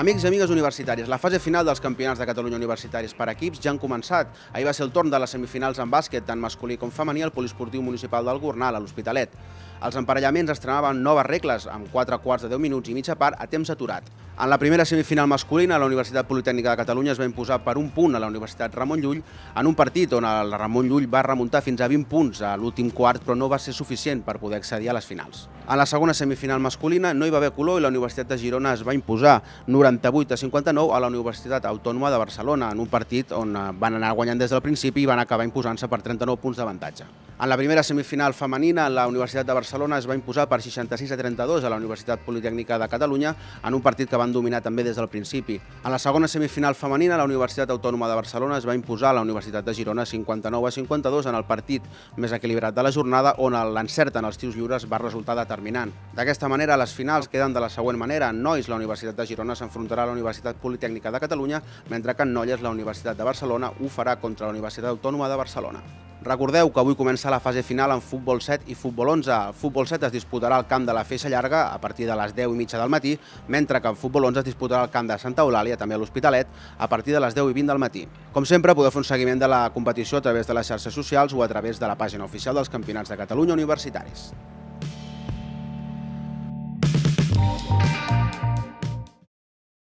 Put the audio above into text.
Amics i amigues universitaris, la fase final dels campionats de Catalunya universitaris per equips ja han començat. Ahir va ser el torn de les semifinals en bàsquet, tant masculí com femení, al Poliesportiu Municipal del Gornal, a l'Hospitalet. Els emparellaments estrenaven noves regles, amb 4 quarts de 10 minuts i mitja part a temps aturat. En la primera semifinal masculina, la Universitat Politècnica de Catalunya es va imposar per un punt a la Universitat Ramon Llull, en un partit on el Ramon Llull va remuntar fins a 20 punts a l'últim quart, però no va ser suficient per poder accedir a les finals. En la segona semifinal masculina no hi va haver color i la Universitat de Girona es va imposar 98-59 a la Universitat Autònoma de Barcelona, en un partit on van anar guanyant des del principi i van acabar imposant-se per 39 punts d'avantatge. En la primera semifinal femenina, la Universitat de Barcelona es va imposar per 66-32 a la Universitat Politècnica de Catalunya, en un partit que van dominar també des del principi. En la segona semifinal femenina, la Universitat Autònoma de Barcelona es va imposar a la Universitat de Girona 59-52 en el partit més equilibrat de la jornada, on l'encert en els tirs lliures va resultar determinant. D'aquesta manera, les finals queden de la següent manera. En nois, la Universitat de Girona s'enfrontarà a la Universitat Politècnica de Catalunya, mentre que en noies, la Universitat de Barcelona ho farà contra la Universitat Autònoma de Barcelona. Recordeu que avui comença la fase final en futbol 7 i futbol 11. El futbol 7 es disputarà al camp de la Feixa Llarga a partir de les 10:30 del matí, mentre que en futbol 11 es disputarà al camp de Santa Eulàlia, també a l'Hospitalet, a partir de les 10:20 del matí. Com sempre, podeu fer un seguiment de la competició a través de les xarxes socials o a través de la pàgina oficial dels Campionats de Catalunya universitaris.